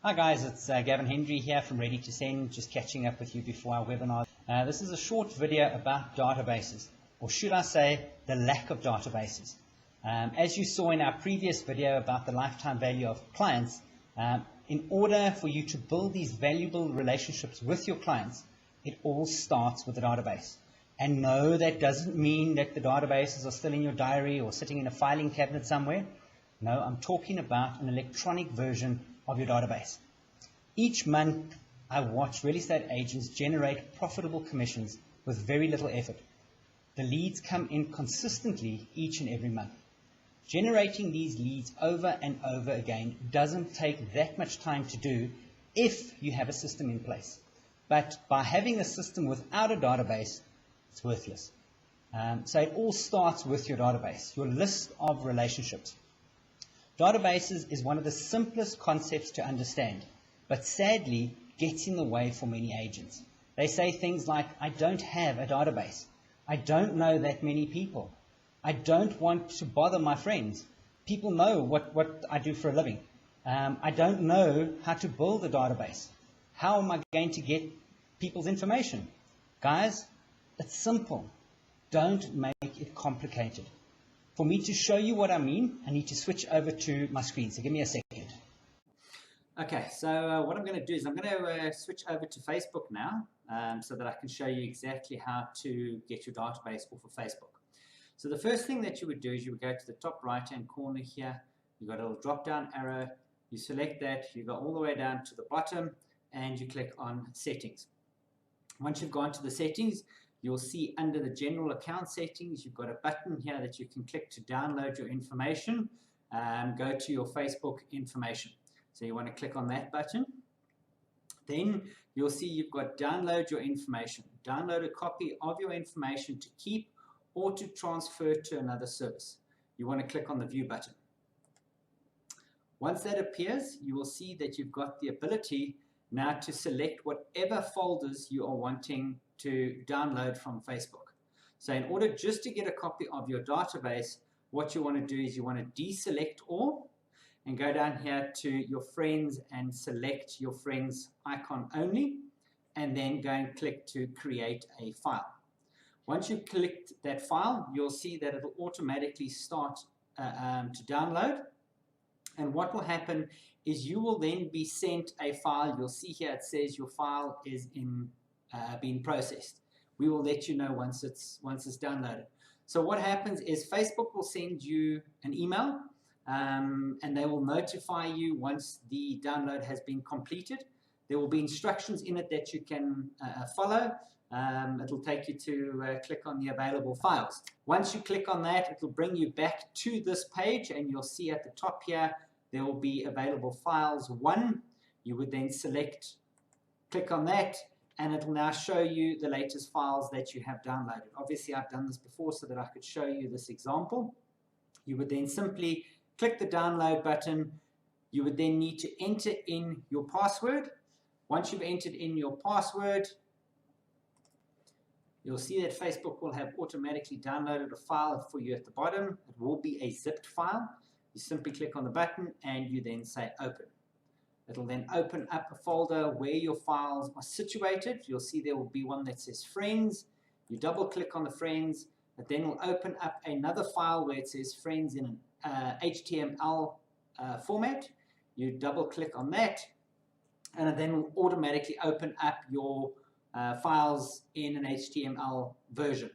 Hi guys, it's Gavin Hendry here from Ready to Send, just catching up with you before our webinar. This is a short video about databases, or should I say, the lack of databases. As you saw in our previous video about the lifetime value of clients, in order for you to build these valuable relationships with your clients, it all starts with a database. And no, that doesn't mean that the databases are still in your diary or sitting in a filing cabinet somewhere. No, I'm talking about an electronic version of your database. Each month, I watch real estate agents generate profitable commissions with very little effort. The leads come in consistently each and every month. Generating these leads over and over again doesn't take that much time to do if you have a system in place. But by having a system without a database, it's worthless. So it all starts with your database, your list of relationships. Databases is one of the simplest concepts to understand, but sadly gets in the way for many agents. They say things like, I don't have a database. I don't know that many people. I don't want to bother my friends. People know what I do for a living. I don't know how to build a database. How am I going to get people's information? Guys, it's simple. Don't make it complicated. For me to show you what I mean, I need to switch over to my screen, so give me a second. Okay, so what I'm going to do is I'm going to switch over to Facebook now, so that I can show you exactly how to get your database off of Facebook. So the first thing that you would do is you would go to the top right-hand corner here, you've got a little drop-down arrow, you select that, you go all the way down to the bottom, and you click on Settings. Once you've gone to the settings, you'll see under the general account settings, you've got a button here that you can click to download your information, go to your Facebook information. So you want to click on that button. Then you'll see you've got download your information. Download a copy of your information to keep or to transfer to another service. You want to click on the view button. Once that appears, you will see that you've got the ability now to select whatever folders you are wanting to download from Facebook. So in order just to get a copy of your database, what you want to do is you want to deselect all and go down here to your friends and select your friends icon only, and then go and click to create a file. Once you've clicked that file, you'll see that it will automatically start to download. And what will happen is you will then be sent a file. You'll see here it says your file is being processed. We will let you know once it's downloaded. So what happens is Facebook will send you an email, and they will notify you once the download has been completed. There will be instructions in it that you can follow. It'll take you to click on the available files. Once you click on that, it will bring you back to this page, and you'll see at the top here there will be available files 1. You would then click on that, and it will now show you the latest files that you have downloaded. Obviously, I've done this before so that I could show you this example. You would then simply click the download button. You would then need to enter in your password. Once you've entered in your password, you'll see that Facebook will have automatically downloaded a file for you at the bottom. It will be a zipped file. You simply click on the button and you then say open. It'll then open up a folder where your files are situated. You'll see there will be one that says friends. You double click on the friends. It then will open up another file where it says friends in an HTML format. You double click on that, and it then will automatically open up your files in an HTML version.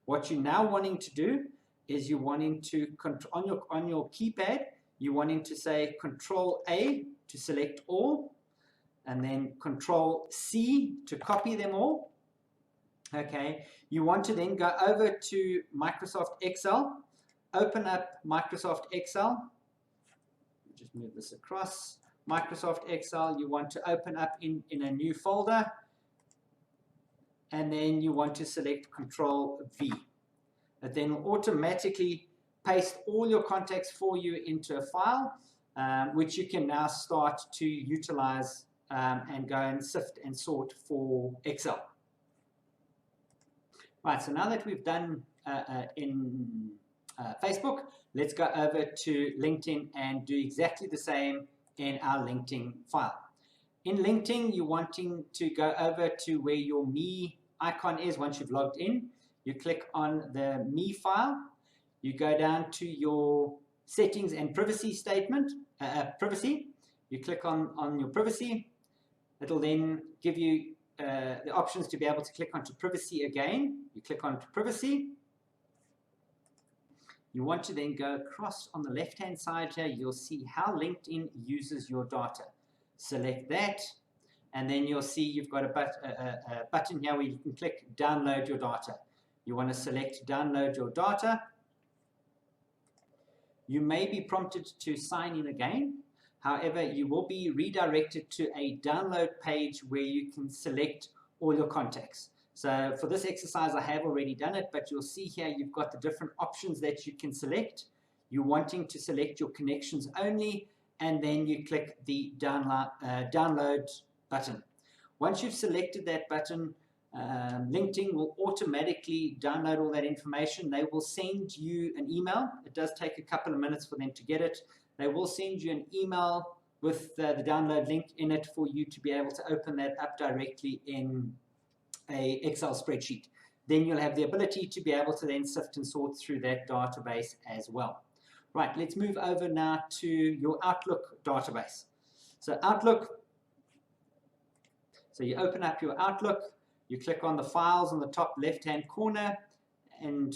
What you're now wanting to do is you're wanting to on your keypad, you're wanting to say Control A to select all, and then Control C to copy them all. Okay, you want to then go over to Microsoft Excel, open up Microsoft Excel. Just move this across. Microsoft Excel, you want to open up in a new folder, and then you want to select Control V. It then will automatically paste all your contacts for you into a file, which you can now start to utilize and go and sift and sort for Excel. Right, so now that we've done in Facebook, let's go over to LinkedIn and do exactly the same in our LinkedIn file. In LinkedIn, you're wanting to go over to where your Me icon is. Once you've logged in, you click on the Me file. You go down to your settings and privacy statement, privacy. You click on your privacy. It'll then give you the options to be able to click onto privacy again. You click onto privacy. You want to then go across on the left-hand side here. You'll see how LinkedIn uses your data. Select that, and then you'll see you've got a button here where you can click download your data. You want to select download your data. You may be prompted to sign in again. However, you will be redirected to a download page where you can select all your contacts. So for this exercise, I have already done it, but you'll see here you've got the different options that you can select. You're wanting to select your connections only, and then you click the download button. Once you've selected that button, LinkedIn will automatically download all that information. They will send you an email. It does take a couple of minutes for them to get it. They will send you an email with the download link in it for you to be able to open that up directly in a Excel spreadsheet. Then you'll have the ability to be able to then sift and sort through that database as well. Right, let's move over now to your Outlook database. So Outlook, so you open up your Outlook, you click on the files on the top left-hand corner, and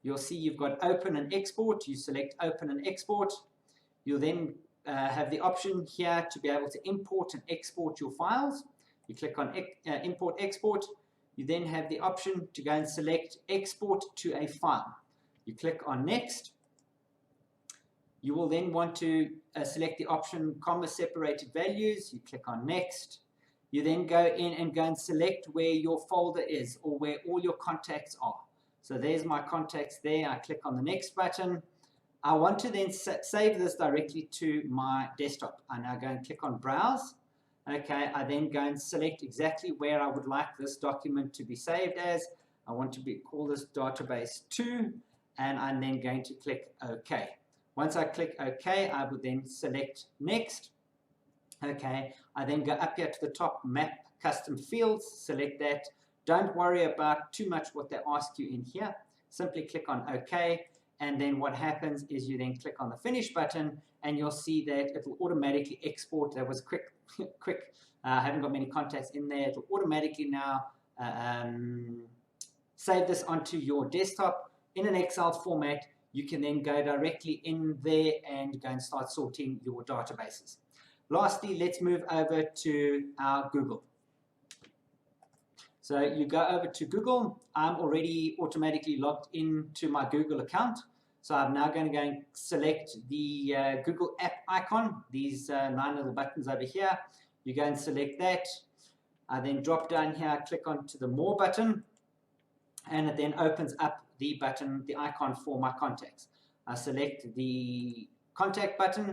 you'll see you've got open and export. You select open and export. You'll then have the option here to be able to import and export your files. You click on import export. You then have the option to go and select export to a file. You click on next. You will then want to select the option comma separated values. You click on next. You then go in and go and select where your folder is or where all your contacts are. So there's my contacts there. I click on the next button. I want to then save this directly to my desktop. I now go and click on browse. Okay, I then go and select exactly where I would like this document to be saved as. I want to call this database 2, and I'm then going to click OK. Once I click OK, I would then select next. Okay, I then go up here to the top, map custom fields, select that. Don't worry about too much what they ask you in here. Simply click on OK, and then what happens is you then click on the finish button, and you'll see that it will automatically export. That was quick. I haven't got many contacts in there. It will automatically now save this onto your desktop in an Excel format. You can then go directly in there and go and start sorting your databases. Lastly, let's move over to our Google. So you go over to Google. I'm already automatically logged into my Google account. So I'm now going to go and select the Google app icon, these 9 little buttons over here. You go and select that. I then drop down here, click onto the More button, and it then opens up the button, the icon for my contacts. I select the Contact button.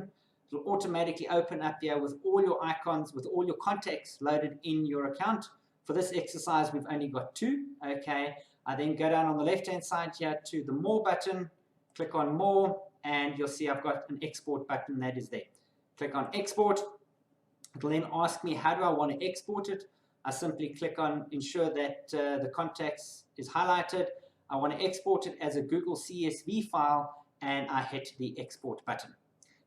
It will automatically open up here with all your icons, with all your contacts loaded in your account. For this exercise, we've only got 2. Okay. I then go down on the left-hand side here to the More button, click on More, and you'll see I've got an Export button that is there. Click on Export. It will then ask me how do I want to export it. I simply click on Ensure that the contacts is highlighted. I want to export it as a Google CSV file, and I hit the Export button.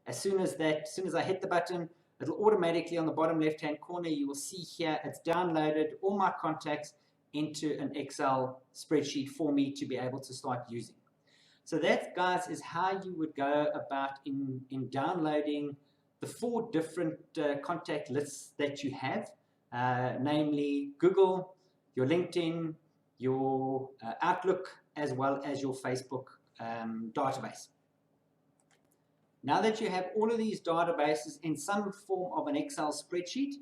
As soon as I hit the button, it'll automatically on the bottom left-hand corner, you will see here it's downloaded all my contacts into an Excel spreadsheet for me to be able to start using. So that, guys, is how you would go about in downloading the 4 different contact lists that you have, namely Google, your LinkedIn, your Outlook, as well as your Facebook database. Now that you have all of these databases in some form of an Excel spreadsheet,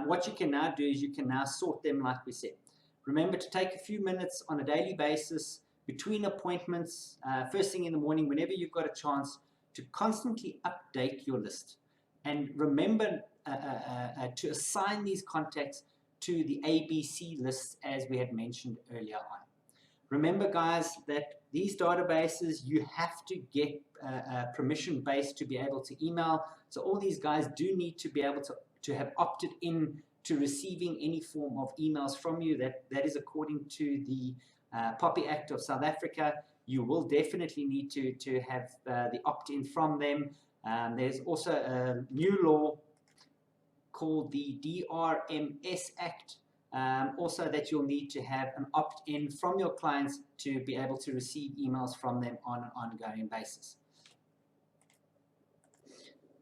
what you can now do is you can now sort them like we said. Remember to take a few minutes on a daily basis between appointments, first thing in the morning, whenever you've got a chance, to constantly update your list. And remember to assign these contacts to the ABC lists as we had mentioned earlier on. Remember, guys, that these databases, you have to get permission-based to be able to email. So all these guys do need to be able to to have opted in to receiving any form of emails from you. That is according to the POPI Act of South Africa. You will definitely need to have the opt-in from them. There's also a new law called the DRMS Act, also that you'll need to have an opt-in from your clients to be able to receive emails from them on an ongoing basis.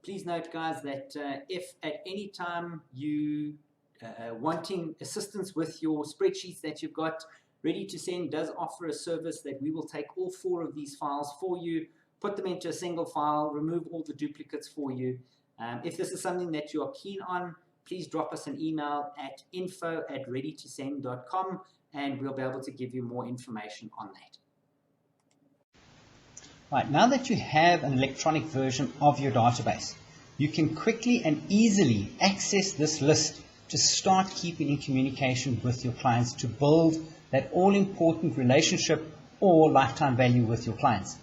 Please note, guys, that if at any time you wanting assistance with your spreadsheets that you've got, Ready to Send does offer a service that we will take all 4 of these files for you, put them into a single file, remove all the duplicates for you. If this is something that you are keen on, please drop us an email at info@readytosend.com and we'll be able to give you more information on that. Right, now that you have an electronic version of your database, you can quickly and easily access this list to start keeping in communication with your clients to build that all-important relationship or lifetime value with your clients.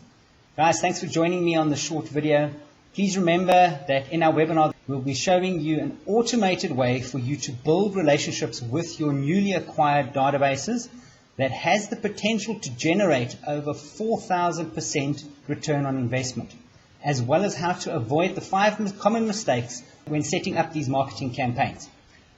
Guys, thanks for joining me on this short video. Please remember that in our webinar, we'll be showing you an automated way for you to build relationships with your newly acquired databases that has the potential to generate over 4,000% return on investment, as well as how to avoid the 5 common mistakes when setting up these marketing campaigns.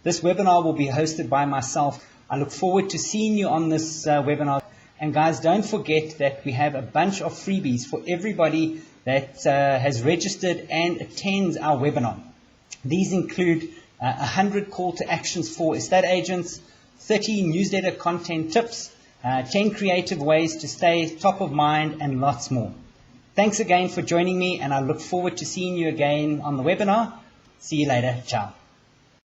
This webinar will be hosted by myself. I look forward to seeing you on this webinar. And guys, don't forget that we have a bunch of freebies for everybody that has registered and attends our webinar. These include 100 call to actions for estate agents, 30 newsletter content tips, 10 creative ways to stay top of mind, and lots more. Thanks again for joining me, and I look forward to seeing you again on the webinar. See you later. Ciao.